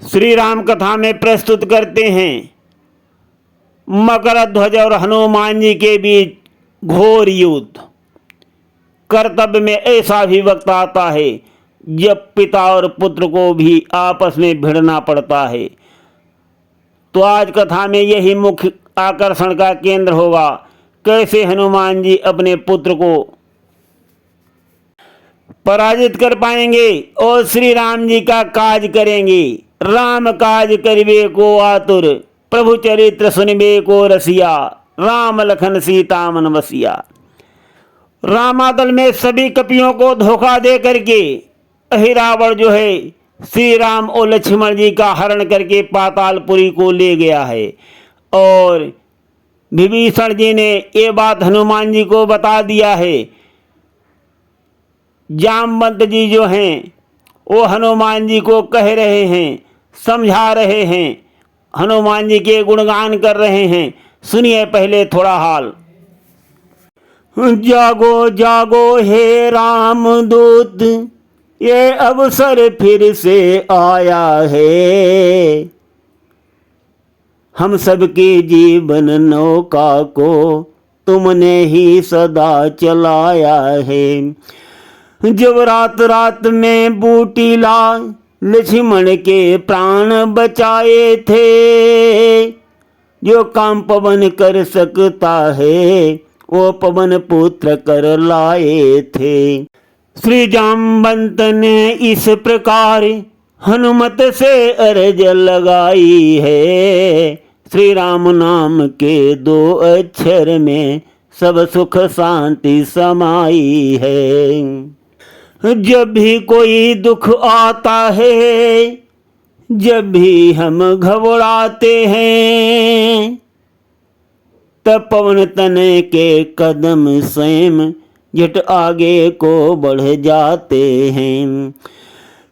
श्री राम कथा में प्रस्तुत करते हैं मकर ध्वज और हनुमान जी के बीच घोर युद्ध। कर्तव्य में ऐसा भी वक्त आता है जब पिता और पुत्र को भी आपस में भिड़ना पड़ता है। तो आज कथा में यही मुख्य आकर्षण का केंद्र होगा, कैसे हनुमान जी अपने पुत्र को पराजित कर पाएंगे और श्री राम जी का काज करेंगे। राम काज करिबे को आतुर, प्रभु चरित्र सुनिबे को रसिया, राम लखन सीता मन बसिया। रामादल में सभी कपियों को धोखा दे करके अहिरावण जो है श्री राम और लक्ष्मण जी का हरण करके पातालपुरी को ले गया है। और विभीषण जी ने ये बात हनुमान जी को बता दिया है। जामवंत जी जो हैं वो हनुमान जी को कह रहे हैं, समझा रहे हैं, हनुमान जी के गुणगान कर रहे हैं। सुनिए पहले थोड़ा हाल। जागो जागो हे रामदूत, ये अवसर फिर से आया है। हम सबके जीवन नौका को तुमने ही सदा चलाया है। जब रात रात में बूटीला लक्ष्मण के प्राण बचाए थे। जो काम पवन कर सकता है वो पवन पुत्र कर लाए थे। श्री जामवंत ने इस प्रकार हनुमत से अर्ज लगाई है। श्री राम नाम के 2 अक्षर में सब सुख शांति समाई है। जब भी कोई दुख आता है, जब भी हम घबराते हैं, तब पवन तनय के कदम स्वयं झट आगे को बढ़ जाते हैं।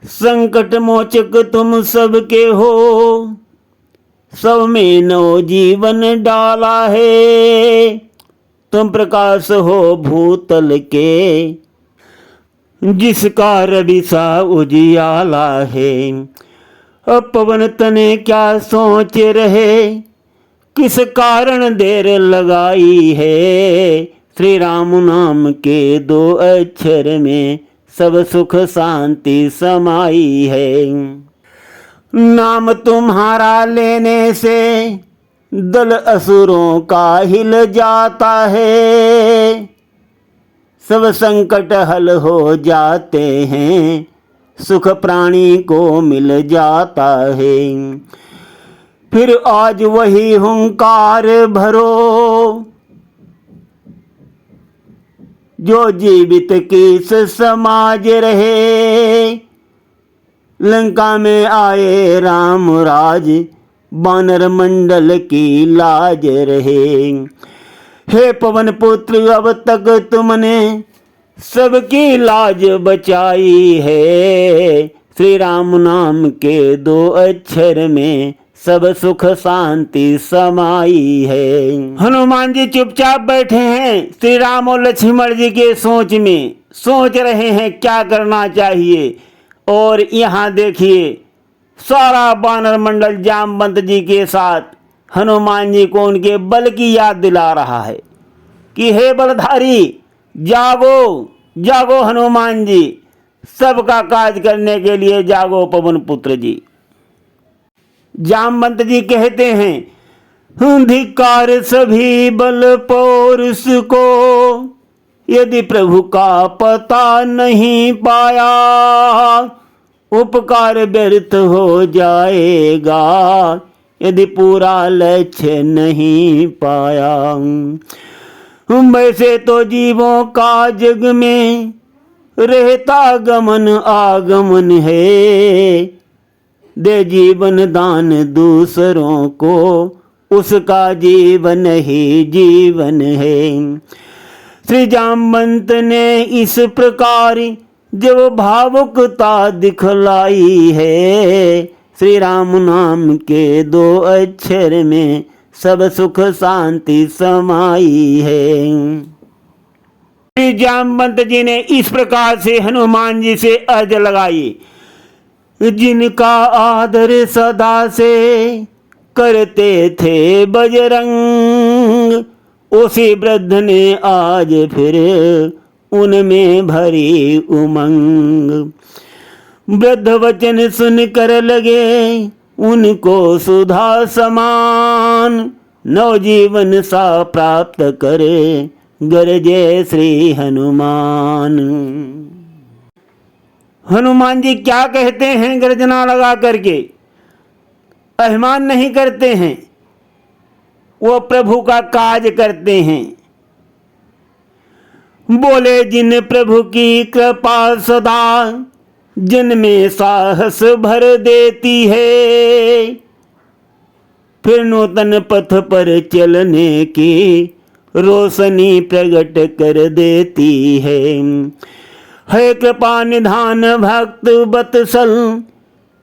संकट मोचक तुम सबके हो, सब में नव जीवन डाला है। तुम प्रकाश हो भूतल के, जिसका रवि सा उजियाला है। अब पवन तने क्या सोच रहे, किस कारण देर लगाई है। श्री राम नाम के 2 अक्षर में सब सुख शांति समाई है। नाम तुम्हारा लेने से दल असुरों का हिल जाता है। सब संकट हल हो जाते हैं, सुख प्राणी को मिल जाता है। फिर आज वही हुंकार भरो, जो जीवित किस समाज रहे। लंका में आए राम राज, बानर मंडल की लाज रहे। हे पवन पुत्र अब तक तुमने सबकी लाज बचाई है। श्री राम नाम के 2 अक्षर में सब सुख शांति समाई है। हनुमान जी चुपचाप बैठे हैं श्री राम और लक्ष्मण जी के सोच में, सोच रहे हैं क्या करना चाहिए। और यहाँ देखिए सारा बानर मंडल जामवंत जी के साथ हनुमान जी को उनके बल की याद दिला रहा है कि हे बलधारी, जागो जागो हनुमान जी, सबका काज करने के लिए जागो पवन पुत्र जी। जामवंत जी कहते हैं, धिक्कार सभी बल पौरुष को, यदि प्रभु का पता नहीं पाया, उपकार व्यर्थ हो जाएगा, यदि पूरा लक्ष्य नहीं पाया। वैसे तो जीवों का जग में रहता गमन आगमन है। दे जीवन दान दूसरों को, उसका जीवन ही जीवन है। श्री जामवंत ने इस प्रकार जब भावुकता दिखलाई है। श्री राम नाम के 2 अक्षर में सब सुख शांति समाई है। श्री जामवंत जी ने इस प्रकार से हनुमान जी से अर्ज लगाई। जिनका आदर सदा से करते थे बजरंग, उसी वृद्ध ने आज फिर उनमें भरी उमंग। वृद्ध वचन सुनकर लगे उनको सुधा समान, नवजीवन सा प्राप्त करे गरजे श्री हनुमान। हनुमान जी क्या कहते हैं गर्जना लगा करके? अभिमान नहीं करते हैं, वो प्रभु का काज करते हैं। बोले जिन प्रभु की कृपा सदा जिन में साहस भर देती है, फिर नूतन पथ पर चलने की रोशनी प्रकट कर देती है कृपा निधान भक्त बत्सल,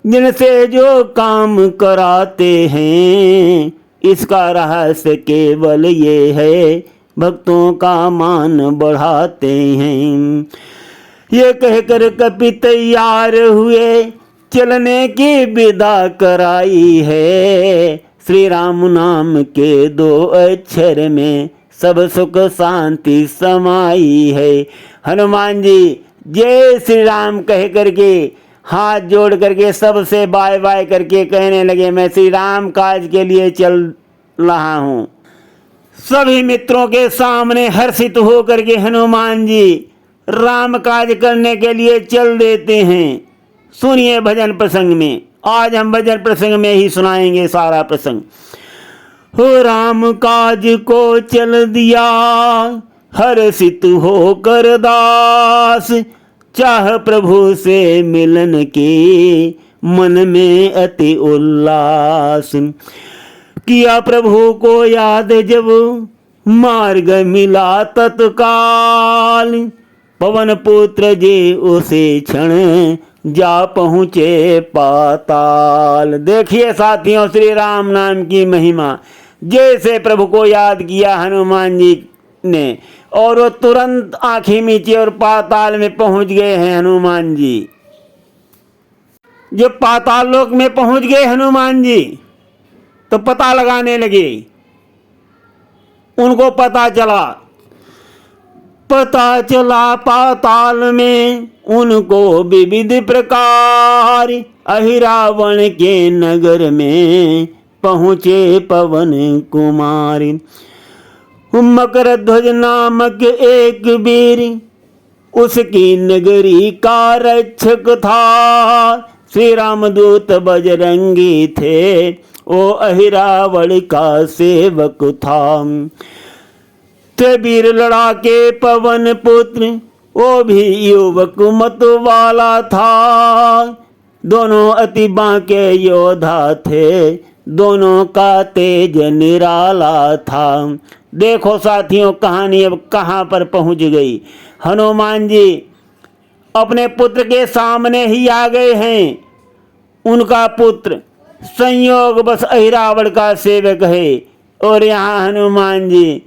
जिनसे जो काम कराते हैं, इसका रहस्य केवल ये है भक्तों का मान बढ़ाते हैं। ये कहकर कपि तैयार हुए चलने की विदा कराई है, श्री राम नाम के 2 अक्षर में सब सुख शांति समाई है। हनुमान जी जय श्री राम कह करके हाथ जोड़ करके सबसे बाय बाय करके कहने लगे, मैं श्री राम काज के लिए चल रहा हूँ। सभी मित्रों के सामने हर्षित हो करके हनुमान जी राम काज करने के लिए चल देते हैं। सुनिए भजन प्रसंग में, आज हम भजन प्रसंग में ही सुनाएंगे सारा प्रसंग। हो राम काज को चल दिया हर्षित होकर दास, चाह प्रभु से मिलन की मन में अति उल्लास। किया प्रभु को याद जब मार्ग मिला तत्काल, पवन पुत्र जी उसे क्षण जा पहुँचे पाताल। देखिए साथियों श्री राम नाम की महिमा। जैसे प्रभु को याद किया हनुमान जी ने और वो तुरंत आंखें मीची और पाताल में पहुंच गए हैं हनुमान जी। जब पाताल लोक में पहुंच गए हनुमान जी तो पता लगाने लगे। उनको पता चला पाताल में उनको विविध प्रकार, अहिरावण के नगर में पहुँचे पवन कुमार। मकरध्वज नामक एक वीर उसकी नगरी का रक्षक था, श्री रामदूत बजरंगी थे वो अहिरावण का सेवक था। वीर लड़ाके पवन पुत्र वो भी युवक मत वाला था, दोनों अति बांके योद्धा थे, दोनों का तेज निराला था। देखो साथियों कहानी अब कहाँ पर पहुँच गई। हनुमान जी अपने पुत्र के सामने ही आ गए हैं। उनका पुत्र संयोग बस अहिरावण का सेवक है और यहाँ हनुमान जी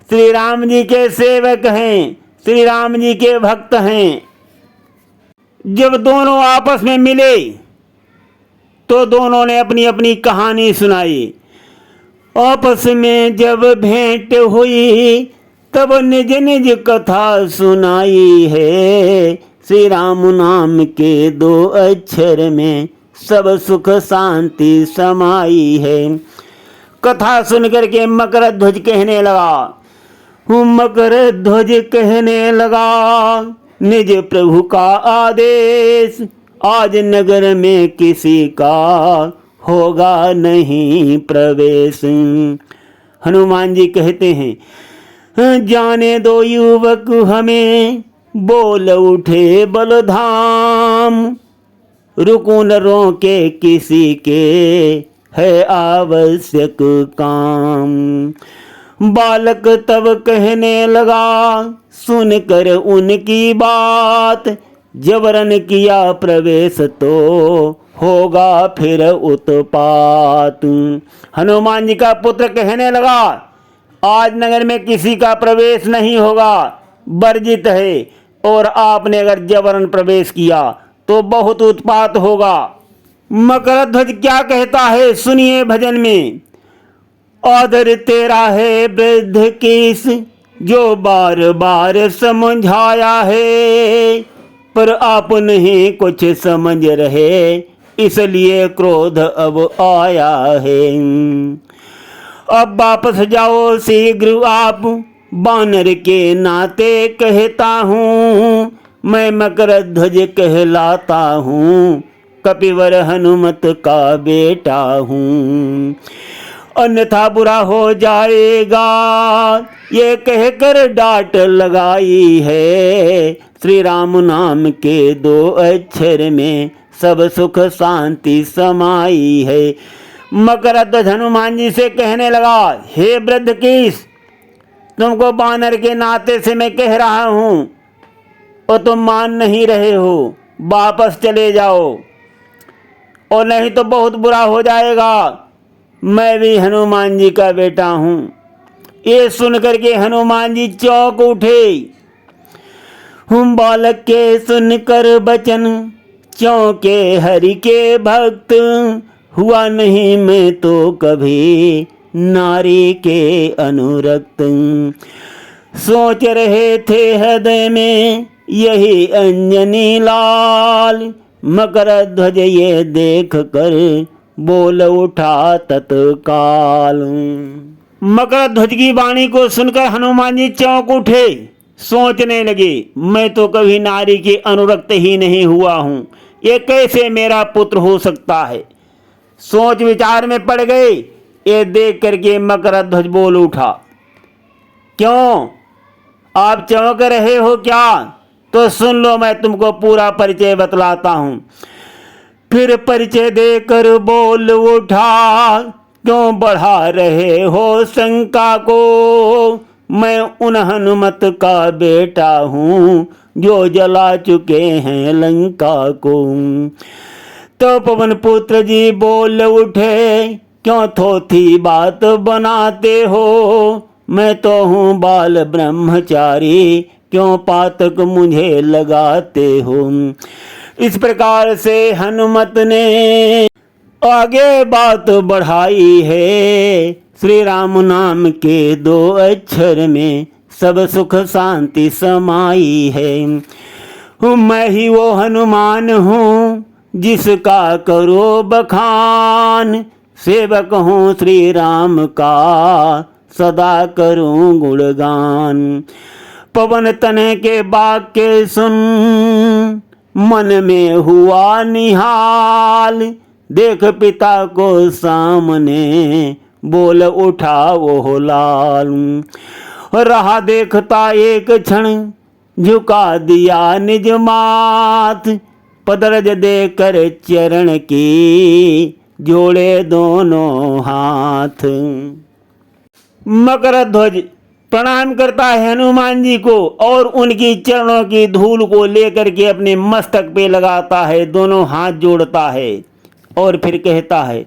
श्री राम जी के सेवक हैं, श्री राम जी के भक्त हैं। जब दोनों आपस में मिले तो दोनों ने अपनी अपनी कहानी सुनाई। आपस में जब भेंट हुई तब निज निज कथा सुनाई है, श्री राम नाम के 2 अक्षर में सब सुख शांति समाई है। कथा सुनकर के मकरध्वज कहने लगा, मकरध्वज कहने लगा, निज प्रभु का आदेश आज नगर में किसी का होगा नहीं प्रवेश। हनुमान जी कहते हैं, जाने दो युवक हमें, बोल उठे बलधाम, रुको न रोके किसी के है आवश्यक काम। बालक तब कहने लगा, सुनकर उनकी बात, जबरन किया प्रवेश तो होगा फिर उत्पात। हनुमान जी का पुत्र कहने लगा, आज नगर में किसी का प्रवेश नहीं होगा, वर्जित है, और आपने अगर जबरन प्रवेश किया तो बहुत उत्पात होगा। मकरध्वज क्या कहता है सुनिए भजन में। आदर तेरा है वृद्ध केस, जो बार बार समझाया है, पर आप नहीं कुछ समझ रहे, इसलिए क्रोध अब आया है। अब वापस जाओ शीघ्र आप, बानर के नाते कहता हूँ, मैं मकरध्वज कहलाता हूँ, कपिवर हनुमत का बेटा हूँ। अन्यथा बुरा हो जाएगा, ये कहकर डांट लगाई है। श्री राम नाम के 2 अक्षर में सब सुख शांति समाई है। मकरध्वज हनुमान जी से कहने लगा, हे वृद्ध कीस, तुमको बानर के नाते से मैं कह रहा हूँ और तुम मान नहीं रहे हो, वापस चले जाओ और नहीं तो बहुत बुरा हो जाएगा। मैं भी हनुमान जी का बेटा हूँ। ये सुनकर के हनुमान जी चौंक उठे। हम बालक के सुनकर बचन, चौंके हरि के भक्त, हुआ नहीं मैं तो कभी नारी के अनुरक्त। सोच रहे थे हृदय में यही अंजनी लाल, मकरध्वज ये देख कर बोल उठा तत्काल। मकरध्वज की वाणी को सुनकर हनुमान जी चौंक उठे, सोचने लगे, मैं तो कभी नारी के अनुरक्त ही नहीं हुआ हूँ, ये कैसे मेरा पुत्र हो सकता है। सोच विचार में पड़ गए। ये देख करके मकरध्वज बोल उठा, क्यों आप चौंक रहे हो क्या? तो सुन लो, मैं तुमको पूरा परिचय बतलाता हूँ। फिर परिचय देकर बोल उठा, क्यों बढ़ा रहे हो शंका को, मैं उन हनुमत का बेटा हूँ, जो जला चुके हैं लंका को। तो पवन पुत्र जी बोल उठे, क्यों थोथी बात बनाते हो, मैं तो हूँ बाल ब्रह्मचारी, क्यों पातक मुझे लगाते हो। इस प्रकार से हनुमत ने आगे बात बढ़ाई है। श्री राम नाम के 2 अक्षर में सब सुख शांति समाई है। मैं ही वो हनुमान हूँ जिसका करो बखान, सेवक हूँ श्री राम का सदा करूँ गुणगान। पवन तनय के वाक्य सुन, मन में हुआ निहाल, देख पिता को सामने बोल उठा वो लाल। रहा देखता एक क्षण, झुका दिया निज माथ, पदरज देकर चरण की जोड़े दोनों हाथ। मकरध्वज प्रणाम करता है हनुमान जी को और उनकी चरणों की धूल को लेकर के अपने मस्तक पे लगाता है, दोनों हाथ जोड़ता है और फिर कहता है,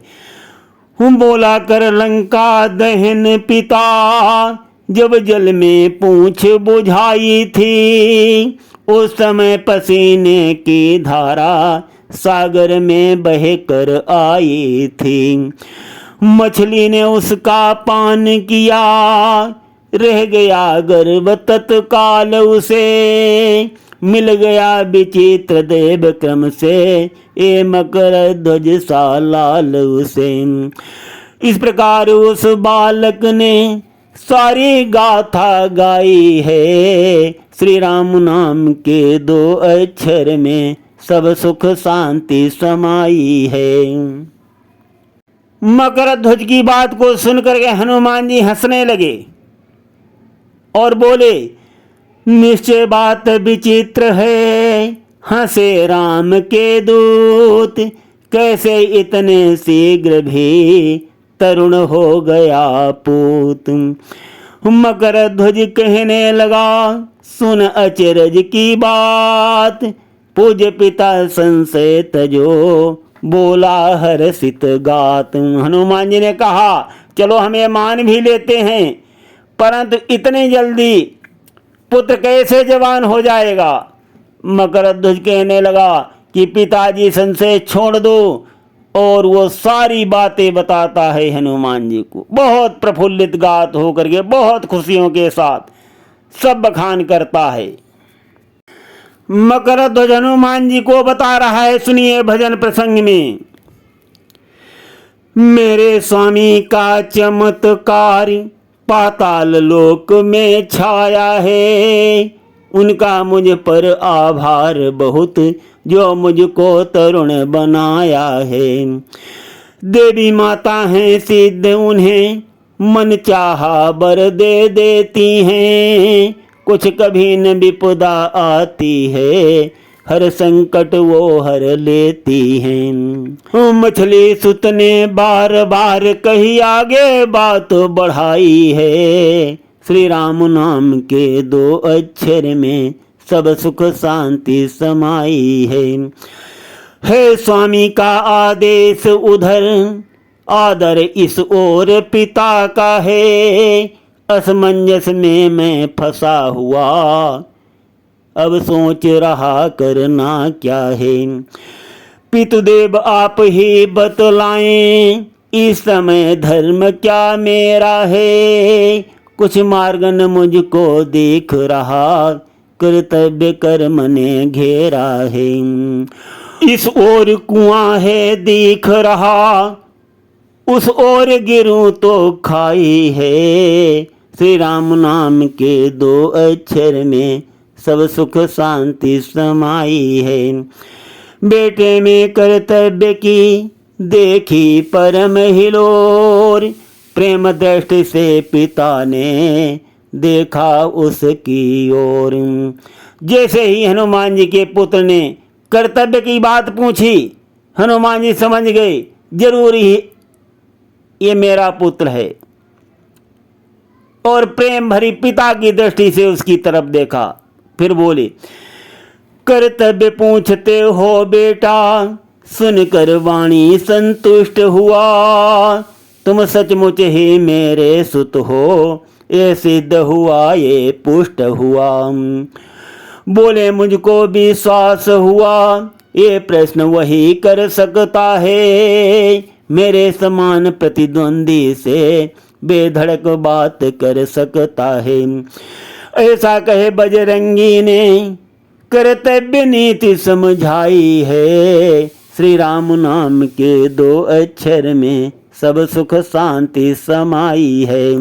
हूँ बोला कर लंका दहन पिता, जब जल में पूंछ बुझाई थी, उस समय पसीने की धारा सागर में बह कर आई थी। मछली ने उसका पान किया, रह गया गर्भ तत्काल उसे, मिल गया विचित्र देव क्रम से, ए मकरध्वज सा लाल उसे। इस प्रकार उस बालक ने सारी गाथा गाई है। श्री राम नाम के 2 अक्षर में सब सुख शांति समाई है। मकरध्वज की बात को सुनकर के हनुमान जी हंसने लगे और बोले, निश्चय बात विचित्र है, हंसे राम के दूत, कैसे इतने शीघ्र भी तरुण हो गया पूत। मकरध्वज कहने लगा, सुन अचरज की बात, पूज्य पिता संशय तजो, बोला हर्षित गात। हनुमान जी ने कहा, चलो हम ये मान भी लेते हैं, परंतु इतनी जल्दी पुत्र कैसे जवान हो जाएगा। मकरध्वज कहने लगा, कि पिताजी संशय छोड़ दो, और वो सारी बातें बताता है हनुमान जी को। बहुत प्रफुल्लित गात होकर के, बहुत खुशियों के साथ सब बखान करता है। मकरध्वज हनुमान जी को बता रहा है, सुनिए भजन प्रसंग में। मेरे स्वामी का चमत्कार पाताल लोक में छाया है, उनका मुझ पर आभार बहुत, जो मुझको तरुण बनाया है। देवी माता हैं सिद्ध, उन्हें मन चाहा वर दे देती हैं, कुछ कभी न विपदा आती है, हर संकट वो हर लेती हैं। मछली सुत ने बार बार कही आगे बात बढ़ाई है, श्री राम नाम के 2 अक्षर में सब सुख शांति समाई है स्वामी का आदेश उधर, आदर इस ओर पिता का है, असमंजस में मैं फंसा हुआ, अब सोच रहा करना क्या है। पितुदेव आप ही बतलाएं, इस समय धर्म क्या मेरा है, कुछ मार्ग न मुझको दिख रहा, कर्तव्य कर्म ने घेरा है। इस ओर कुआं है दिख रहा, उस ओर गिरूं तो खाई है, श्री राम नाम के 2 अक्षर में सब सुख शांति समाई है। बेटे में कर्तव्य की देखी परम हिलोर, प्रेम दृष्टि से पिता ने देखा उसकी ओर। जैसे ही हनुमान जी के पुत्र ने कर्तव्य की बात पूछी, हनुमान जी समझ गए जरूर ही ये मेरा पुत्र है, और प्रेम भरी पिता की दृष्टि से उसकी तरफ देखा। फिर बोले, कर्तव्य पूछते हो बेटा, सुनकर वाणी संतुष्ट हुआ, तुम सचमुच ही मेरे सुत हो, ये सिद्ध हुआ ये पुष्ट हुआ। बोले मुझको विश्वास हुआ, ये प्रश्न वही कर सकता है, मेरे समान प्रतिद्वंदी से बेधड़क बात कर सकता है। ऐसा कहे बजरंगी ने कर्तव्य नीति समझाई है, श्री राम नाम के 2 अक्षर में सब सुख शांति समाई है।